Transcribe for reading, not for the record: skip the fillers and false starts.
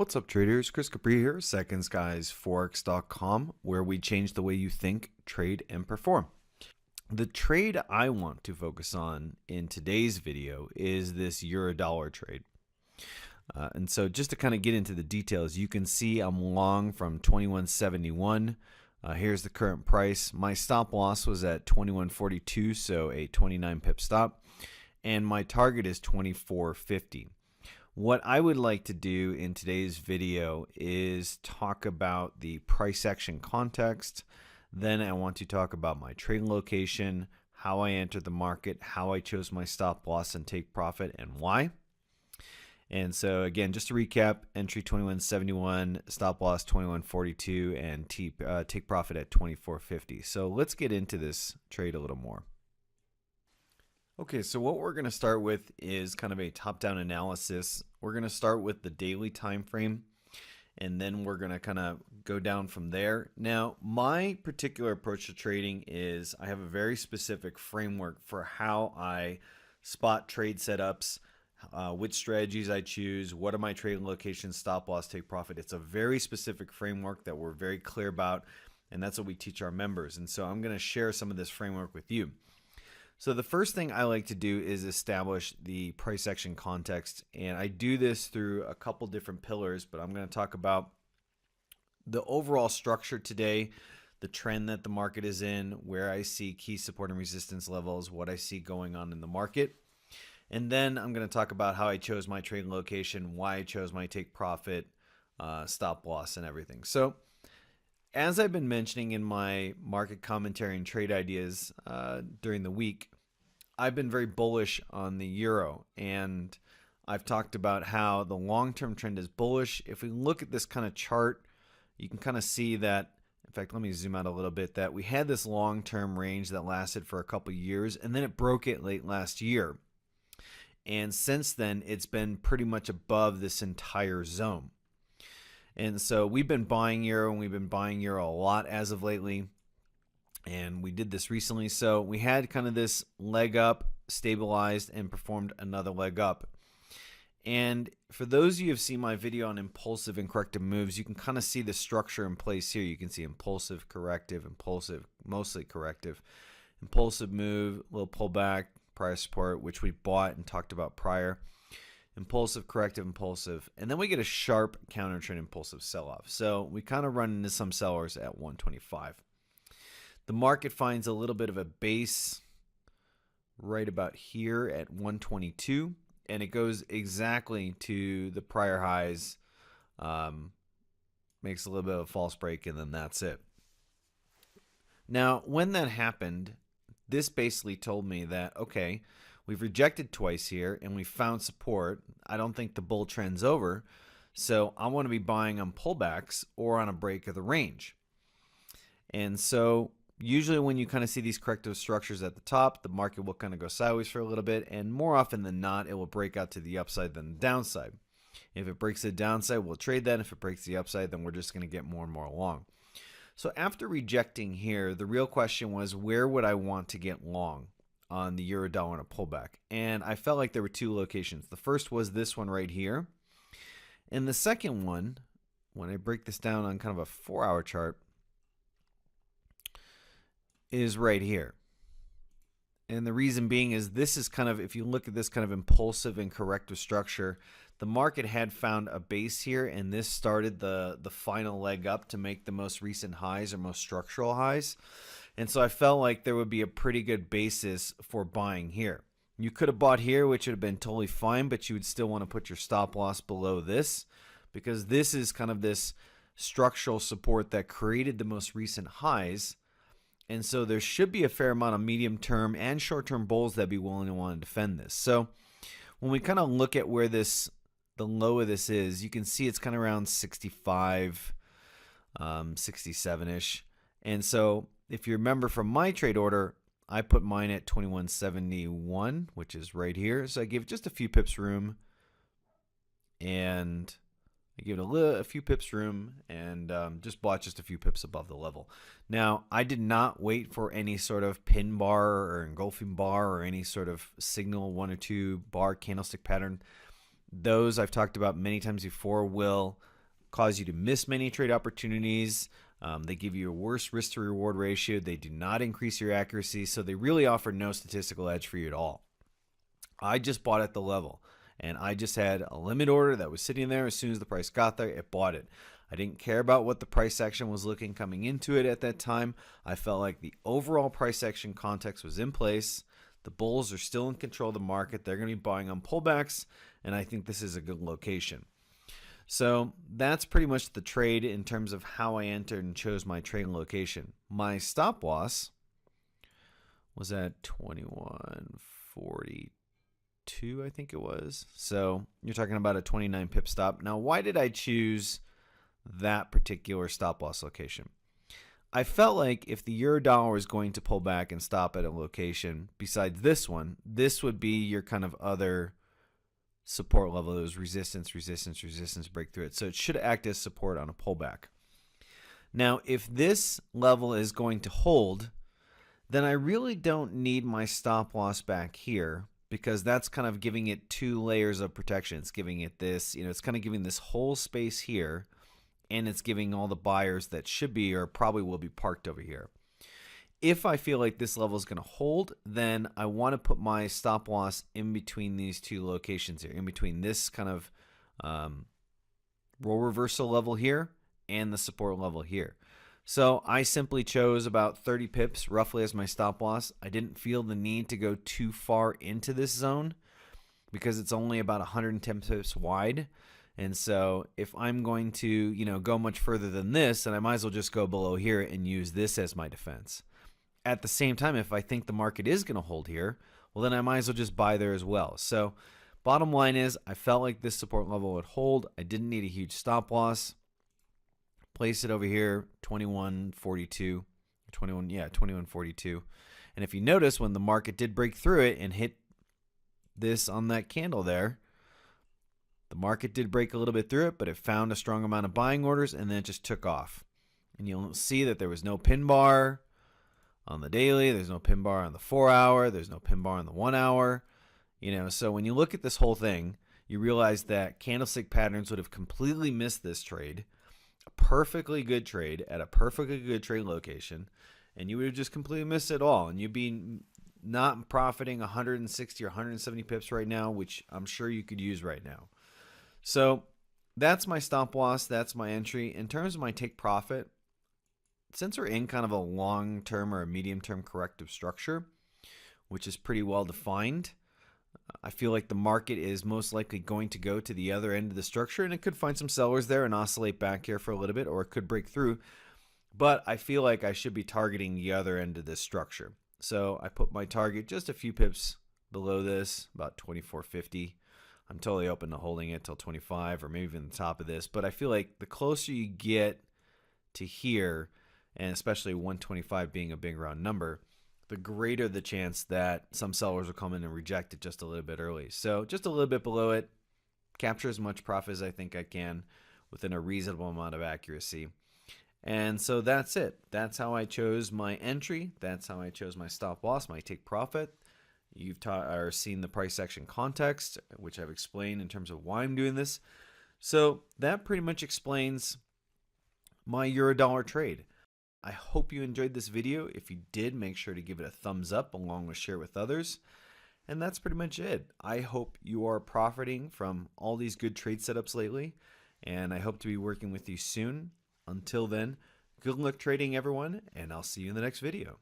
What's up, traders? Chris Capri here, secondsguysforex.com, where we change the way you think, trade, and perform. The trade I want to focus on in today's video is this euro-dollar trade. And so just to kind of get into the details, you can see I'm long from 21.71. Here's the current price. My stop loss was at 21.42, so a 29 pip stop. And my target is 24.50. What I would like to do in today's video is talk about the price action context. Then I want to talk about my trading location, how I entered the market, how I chose my stop loss and take profit, and why. And so again, just to recap, entry 21.71, stop loss 21.42, and take profit at 24.50. So let's get into this trade a little more. Okay, so what we're going to start with is kind of a top-down analysis. We're going to start with the daily time frame, and then we're going to kind of go down from there. Now, my particular approach to trading is I have a very specific framework for how I spot trade setups, which strategies I choose, what are my trading locations, stop loss, take profit. It's a very specific framework that we're very clear about, and that's what we teach our members. And so I'm going to share some of this framework with you. So the first thing I like to do is establish the price action context, and I do this through a couple different pillars, but I'm going to talk about the overall structure today, the trend that the market is in, where I see key support and resistance levels, what I see going on in the market. And then I'm going to talk about how I chose my trading location, why I chose my take profit, stop loss, and everything. So as I've been mentioning in my market commentary and trade ideas during the week, I've been very bullish on the euro, and I've talked about how the long-term trend is bullish. If we look at this kind of chart, you can kind of see that, in fact, let me zoom out a little bit, that we had this long-term range that lasted for a couple years, and then it broke it late last year. And since then, it's been pretty much above this entire zone. And so we've been buying euro, and we've been buying euro a lot as of lately. And we did this recently. So we had kind of this leg up, stabilized, and performed another leg up. And for those of you who have seen my video on impulsive and corrective moves, you can kind of see the structure in place here. You can see impulsive, corrective, impulsive, mostly corrective. Impulsive move, little pullback, prior support, which we bought and talked about prior. Impulsive, corrective, impulsive, and then we get a sharp counter trend impulsive sell-off. So we kind of run into some sellers at 125. The market finds a little bit of a base right about here at 122, and it goes exactly to the prior highs, makes a little bit of a false break, and then that's it. Now, when that happened, this basically told me that, okay, we've rejected twice here, and we found support. I don't think the bull trend's over, so I want to be buying on pullbacks or on a break of the range. And so usually when you kind of see these corrective structures at the top, the market will kind of go sideways for a little bit, and more often than not, it will break out to the upside than the downside. If it breaks the downside, we'll trade that. If it breaks the upside, then we're just going to get more and more long. So after rejecting here, the real question was, where would I want to get long on the euro dollar in a pullback? And I felt like there were two locations. The first was this one right here. And the second one, when I break this down on kind of a 4-hour chart, is right here. And the reason being is this is kind of, if you look at this kind of impulsive and corrective structure, the market had found a base here, and this started the final leg up to make the most recent highs or most structural highs. And so I felt like there would be a pretty good basis for buying here. You could have bought here, which would have been totally fine, but you would still want to put your stop loss below this, because this is kind of this structural support that created the most recent highs. And so there should be a fair amount of medium-term and short-term bulls that be willing to want to defend this. So when we kind of look at where the low of this is, you can see it's kind of around 65, 67-ish. And so if you remember from my trade order, I put mine at 21.71, which is right here. So I gave just a few pips room, and I give it a few pips room, and just bought just a few pips above the level. Now, I did not wait for any sort of pin bar or engulfing bar or any sort of signal 1 or 2 bar candlestick pattern. Those I've talked about many times before will cause you to miss many trade opportunities. They give you a worse risk to reward ratio. They do not increase your accuracy. So they really offer no statistical edge for you at all. I just bought at the level, and I just had a limit order that was sitting there. As soon as the price got there, it bought it. I didn't care about what the price action was looking coming into it at that time. I felt like the overall price action context was in place. The bulls are still in control of the market. They're going to be buying on pullbacks, and I think this is a good location. So that's pretty much the trade in terms of how I entered and chose my trade location. My stop loss was at 21.42, I think it was. So you're talking about a 29 pip stop. Now, why did I choose that particular stop loss location? I felt like if the euro dollar was going to pull back and stop at a location besides this one, this would be your kind of other support level. It was resistance, resistance, resistance, break through it. So it should act as support on a pullback. Now, if this level is going to hold, then I really don't need my stop loss back here, because that's kind of giving it two layers of protection. It's giving it this, it's kind of giving this whole space here, and it's giving all the buyers that should be or probably will be parked over here. If I feel like this level is going to hold, then I want to put my stop loss in between these two locations here, in between this kind of role reversal level here and the support level here. So I simply chose about 30 pips roughly as my stop loss. I didn't feel the need to go too far into this zone because it's only about 110 pips wide. And so if I'm going to, go much further than this, then I might as well just go below here and use this as my defense. At the same time, if I think the market is going to hold here, well, then I might as well just buy there as well. So bottom line is I felt like this support level would hold. I didn't need a huge stop loss. Place it over here, 21.42, 21.42. And if you notice, when the market did break through it and hit this on that candle there, the market did break a little bit through it, but it found a strong amount of buying orders and then it just took off. And you'll see that there was no pin bar on the daily, there's no pin bar on the 4 hour, there's no pin bar on the 1 hour. So when you look at this whole thing, you realize that candlestick patterns would have completely missed this trade, a perfectly good trade at a perfectly good trade location, and you would have just completely missed it all, and you'd be not profiting 160 or 170 pips right now, which I'm sure you could use right now. So that's my stop loss, that's my entry. In terms of my take profit, since we're in kind of a long-term or a medium-term corrective structure, which is pretty well defined, I feel like the market is most likely going to go to the other end of the structure, and it could find some sellers there and oscillate back here for a little bit, or it could break through. But I feel like I should be targeting the other end of this structure. So I put my target just a few pips below this, about 24.50. I'm totally open to holding it till 25 or maybe even the top of this. But I feel like the closer you get to here, and especially 125 being a big round number, the greater the chance that some sellers will come in and reject it just a little bit early. So just a little bit below it, capture as much profit as I think I can within a reasonable amount of accuracy. And so that's it. That's how I chose my entry. That's how I chose my stop loss, my take profit. You've seen the price action context, which I've explained in terms of why I'm doing this. So that pretty much explains my euro-dollar trade. I hope you enjoyed this video. If you did, make sure to give it a thumbs up along with share with others. And that's pretty much it. I hope you are profiting from all these good trade setups lately, and I hope to be working with you soon. Until then, good luck trading, everyone, and I'll see you in the next video.